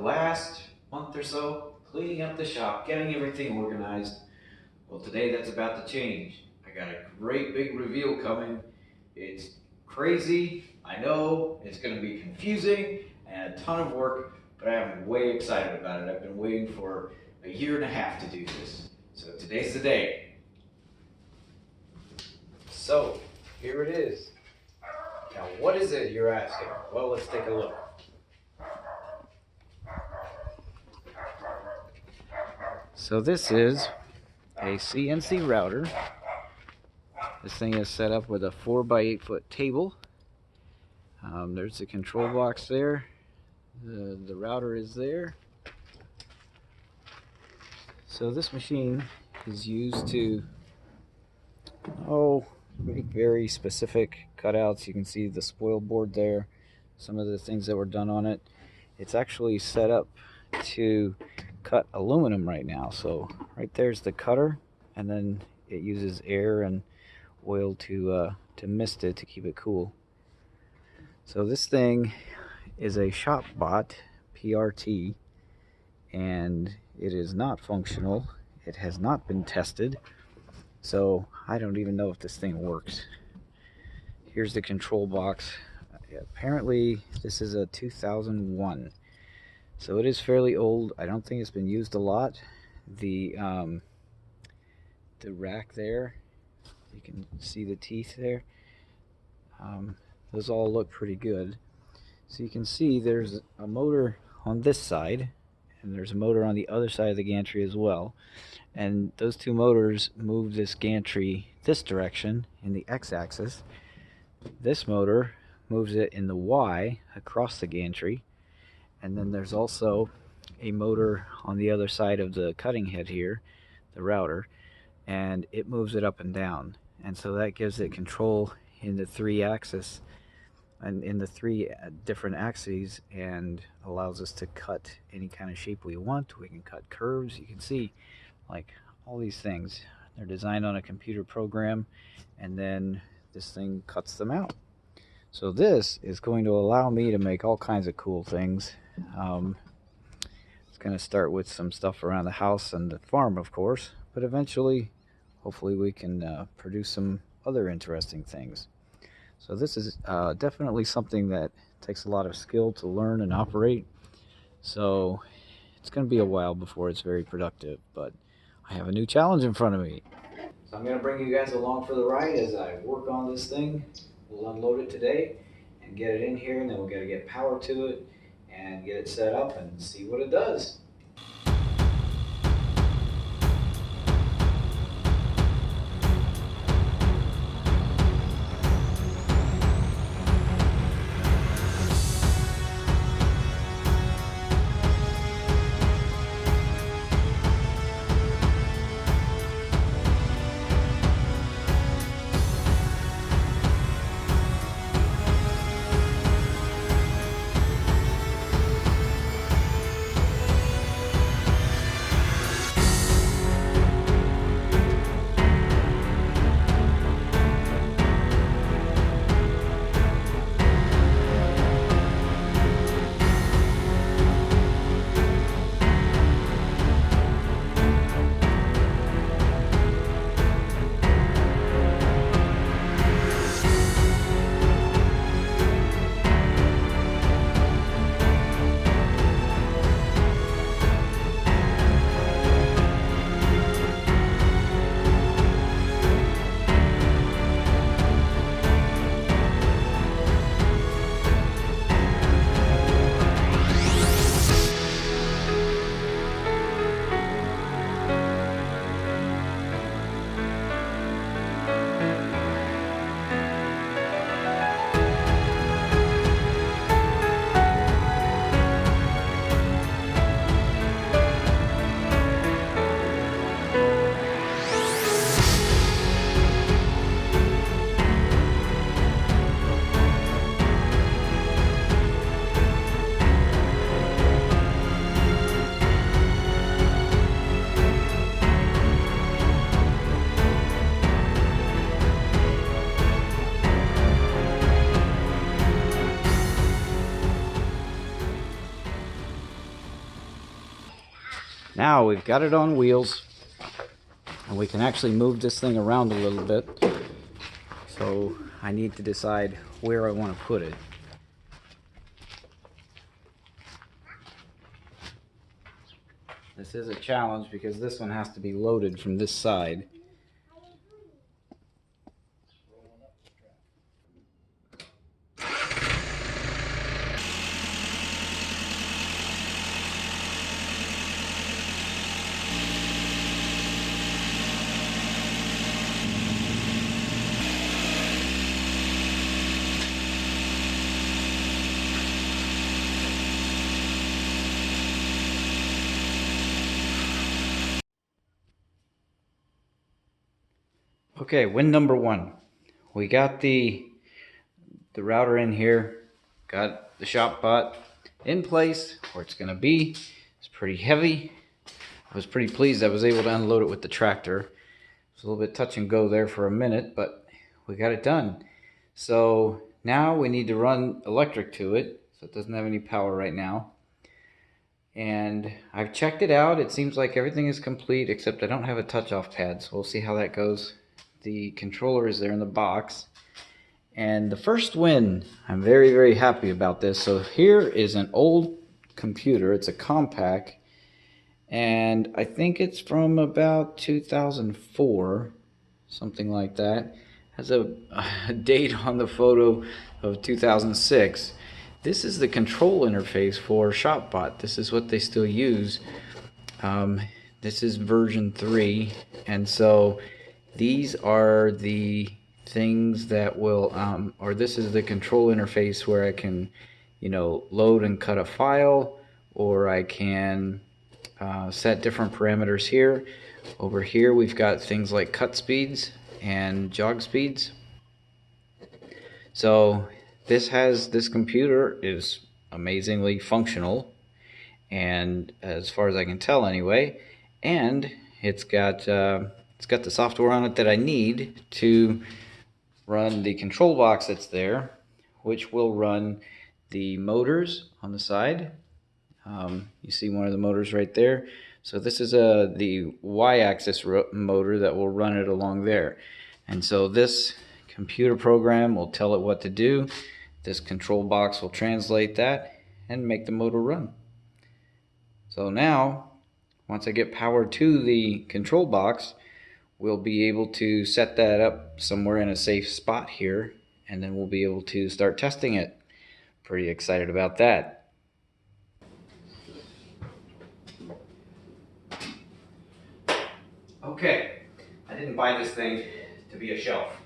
last month or so cleaning up the shop, getting everything organized. Well, today that's about to change. I got a great big reveal coming. It's crazy, I know, it's gonna be confusing and a ton of work, but I'm way excited about it. I've been waiting for a year and a half to do this. So today's the day. So, here it is. Now, what is it, you're asking? Well, let's take a look. So this is a CNC router. This thing is set up with a 4x8 foot table. There's the control box there. The router is there. So this machine is used to make very specific cutouts. You can see the spoil board there, some of the things that were done on it. It's actually set up to cut aluminum right now. So right there's the cutter, and then it uses air and oil to mist it to keep it cool. So this thing is a Shopbot PRT, and it is not functional. It has not been tested, so I don't even know if this thing works. Here's the control box. Apparently this is a 2001, so it is fairly old. I don't think it's been used a lot. The rack there, you can see the teeth there. Those all look pretty good. So you can see there's a motor on this side, and there's a motor on the other side of the gantry as well. And those two motors move this gantry this direction in the x-axis. This motor moves it in the y across the gantry. And then there's also a motor on the other side of the cutting head here, the router, and it moves it up and down. And so that gives it control in the three axes and in the three different axes, and allows us to cut any kind of shape we want. We can cut curves. You can see like all these things, they're designed on a computer program, and then this thing cuts them out. So this is going to allow me to make all kinds of cool things. It's going to start with some stuff around the house and the farm, of course, but eventually hopefully we can produce some other interesting things. So this is definitely something that takes a lot of skill to learn and operate. So it's going to be a while before it's very productive, but I have a new challenge in front of me. So I'm going to bring you guys along for the ride as I work on this thing. We'll unload it today and get it in here, and then we'll got to get power to it and get it set up and see what it does. Now we've got it on wheels, and we can actually move this thing around a little bit. So I need to decide where I want to put it. This is a challenge because this one has to be loaded from this side. Okay, win number one. We got the router in here, got the Shopbot in place where it's going to be. It's pretty heavy. I was pretty pleased I was able to unload it with the tractor. It was a little bit touch and go there for a minute, but we got it done. So now we need to run electric to it, so it doesn't have any power right now. And I've checked it out. It seems like everything is complete, except I don't have a touch-off pad, so we'll see how that goes. The controller is there in the box. And the first win, I'm very, very happy about this. So here is an old computer. It's a Compaq, and I think it's from about 2004, something like that. Has a date on the photo of 2006. This is the control interface for Shopbot. This is what they still use. This is version 3, and so these are the things that will, or this is the control interface where I can, load and cut a file, or I can set different parameters here. Over here we've got things like cut speeds and jog speeds. So this computer is amazingly functional, and as far as I can tell anyway, and it's got the software on it that I need to run the control box that's there, which will run the motors on the side. You see one of the motors right there. So this is the y-axis motor that will run it along there. And so this computer program will tell it what to do. This control box will translate that and make the motor run. So now, once I get power to the control box, we'll be able to set that up somewhere in a safe spot here, and then we'll be able to start testing it. Pretty excited about that. Okay, I didn't buy this thing to be a shelf.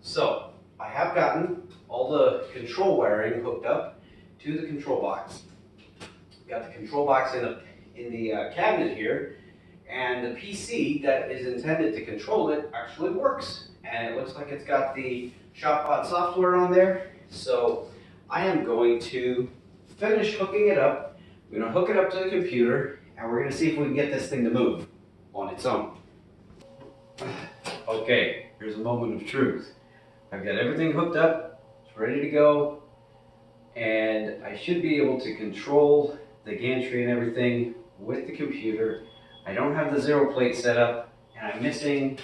So I have gotten all the control wiring hooked up to the control box. Got the control box in the cabinet here, and the PC that is intended to control it actually works. And it looks like it's got the Shopbot software on there. So I am going to finish hooking it up. We're going to hook it up to the computer, and we're going to see if we can get this thing to move on its own. Okay, here's a moment of truth. I've got everything hooked up, it's ready to go, and I should be able to control the gantry and everything with the computer. I don't have the 0 plate set up, and I'm missing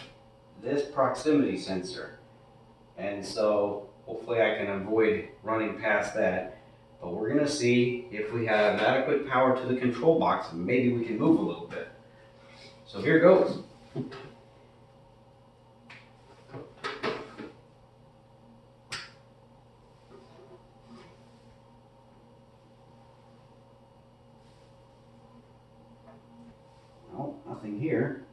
this proximity sensor. And so hopefully I can avoid running past that. But we're going to see if we have adequate power to the control box, and maybe we can move a little bit. So here goes. Oh, nothing here.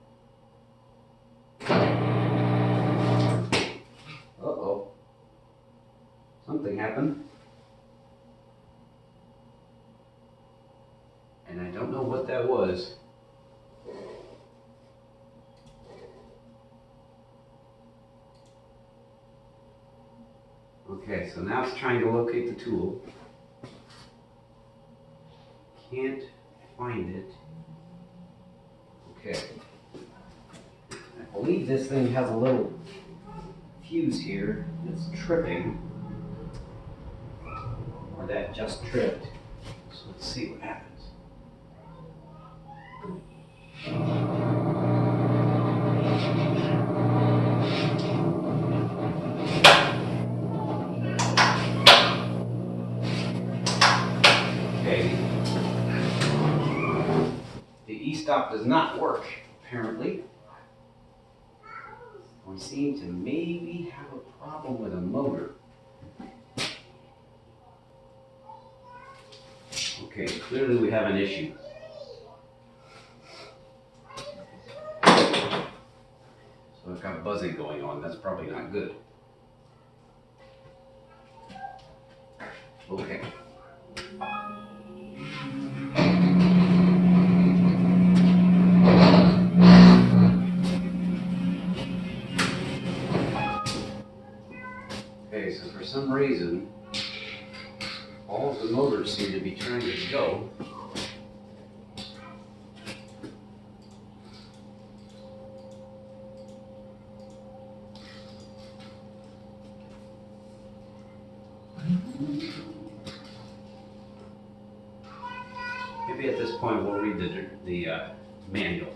Uh-oh. Something happened. And I don't know what that was. Okay, so now it's trying to locate the tool. Can't find it. Okay. I believe this thing has a little fuse here that's tripping. Or that just tripped. So let's see what happens. Okay. The e-stop does not work, apparently. We seem to maybe have a problem with a motor. Okay, clearly we have an issue. So I've got buzzing going on. That's probably not good. Okay. Okay, so for some reason, all of the motors seem to be trying to go. Maybe at this point we'll read the manual.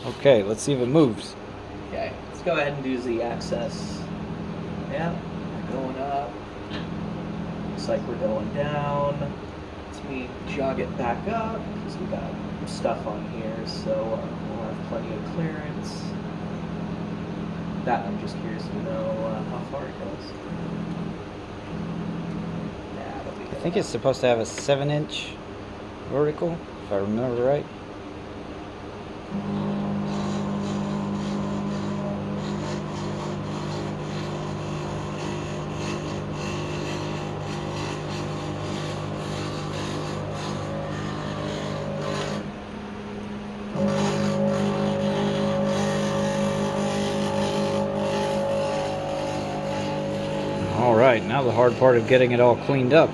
Okay, let's see if it moves. Okay, let's go ahead and do the access. Yeah, we're going up. Looks like we're going down. Let's me jog it back up because we got stuff on here, so we'll have plenty of clearance. That I'm just curious to know how far it goes. Yeah, it'll be good. I think it's supposed to have a 7-inch vertical, if I remember right. All right, now the hard part of getting it all cleaned up.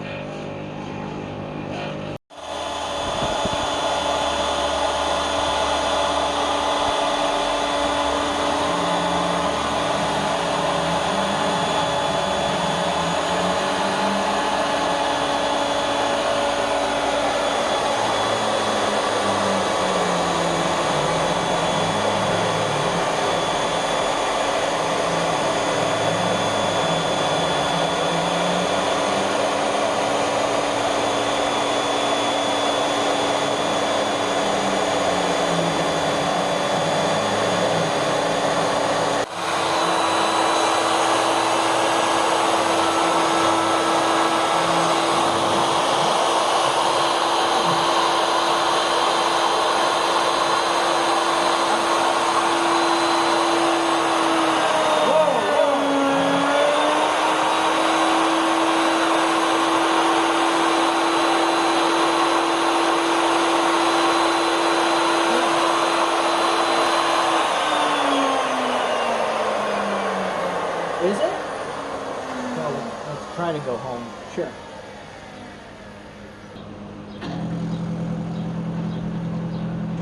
Is it? Well, let's try to go home. Sure.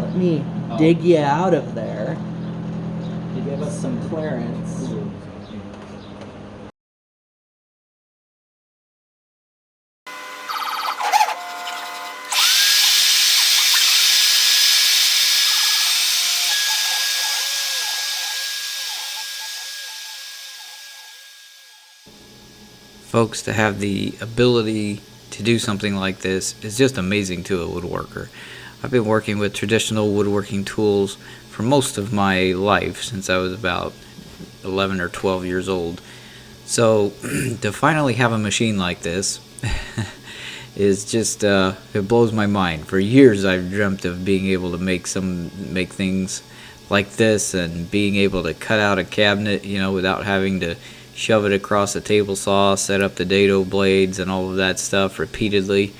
Let me dig you out of there to give us some clearance. Folks, to have the ability to do something like this is just amazing to a woodworker. I've been working with traditional woodworking tools for most of my life, since I was about 11 or 12 years old. So to finally have a machine like this is just it blows my mind. For years I've dreamt of being able to make things like this, and being able to cut out a cabinet, without having to shove it across a table saw, set up the dado blades and all of that stuff repeatedly.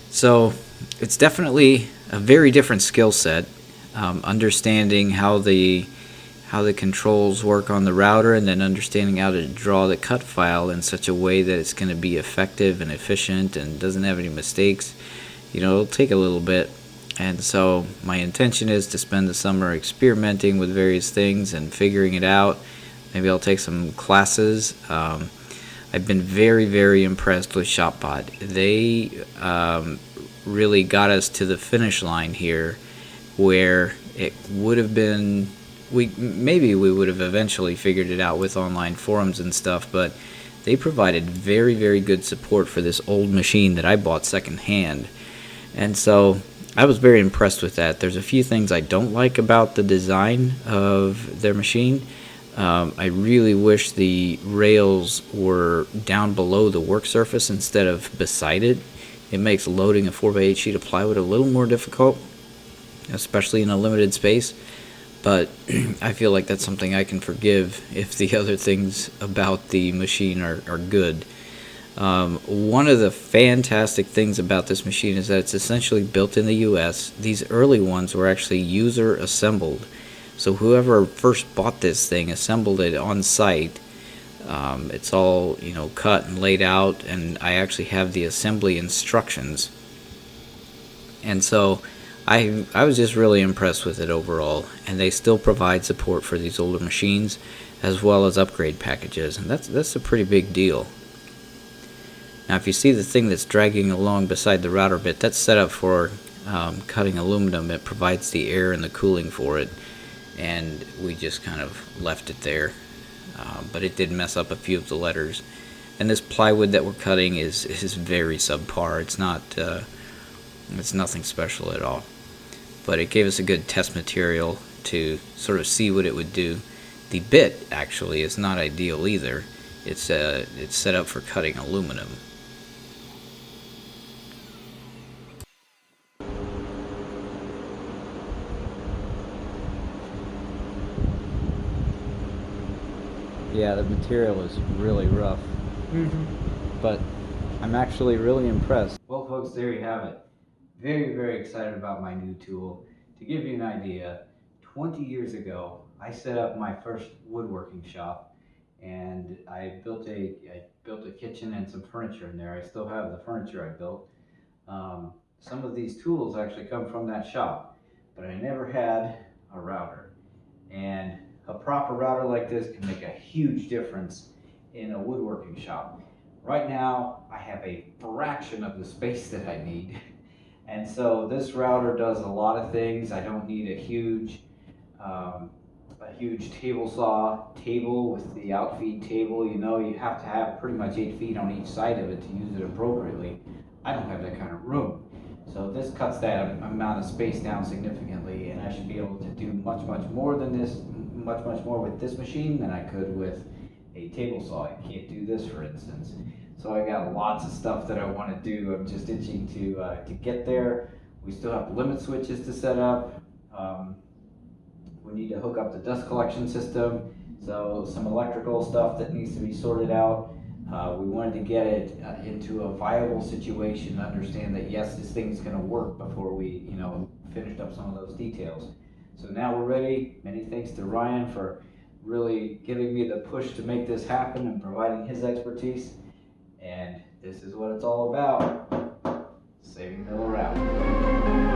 So it's definitely a very different skill set, understanding how the controls work on the router, and then understanding how to draw the cut file in such a way that it's going to be effective and efficient and doesn't have any mistakes. It'll take a little bit. And so my intention is to spend the summer experimenting with various things and figuring it out. Maybe I'll take some classes. I've been very, very impressed with Shopbot. They really got us to the finish line here, where it would have been, maybe we would have eventually figured it out with online forums and stuff, but they provided very, very good support for this old machine that I bought secondhand. And so I was very impressed with that. There's a few things I don't like about the design of their machine. I really wish the rails were down below the work surface instead of beside it. It makes loading a 4x8 sheet of plywood a little more difficult, especially in a limited space. But I feel like that's something I can forgive if the other things about the machine are good. One of the fantastic things about this machine is that it's essentially built in the US. These early ones were actually user assembled. So whoever first bought this thing assembled it on site. It's all, cut and laid out, and I actually have the assembly instructions. And so I was just really impressed with it overall, and they still provide support for these older machines as well as upgrade packages, and that's a pretty big deal. Now if you see the thing that's dragging along beside the router bit, that's set up for cutting aluminum. It provides the air and the cooling for it, and we just kind of left it there. But it did mess up a few of the letters. And this plywood that we're cutting is very subpar. It's nothing special at all. But it gave us a good test material to sort of see what it would do. The bit actually is not ideal either. It's set up for cutting aluminum. Yeah, the material is really rough. But I'm actually really impressed. Well, folks, there you have it. Very, very excited about my new tool. To give you an idea, 20 years ago, I set up my first woodworking shop, and I built a kitchen and some furniture in there. I still have the furniture I built. Some of these tools actually come from that shop, but I never had a router. And a proper router like this can make a huge difference in a woodworking shop. Right now, I have a fraction of the space that I need. And so this router does a lot of things. I don't need a huge table saw table with the outfeed table. You have to have pretty much 8 feet on each side of it to use it appropriately. I don't have that kind of room. So this cuts that amount of space down significantly, and I should be able to do much more than this, much more with this machine than I could with a table saw. I can't do this, for instance. So I got lots of stuff that I want to do. I'm just itching to get there. We still have limit switches to set up. We need to hook up the dust collection system. So some electrical stuff that needs to be sorted out. We wanted to get it into a viable situation, understand that yes, this thing's going to work before we, finished up some of those details. So now we're ready. Many thanks to Ryan for really giving me the push to make this happen and providing his expertise. And this is what it's all about, saving mill around.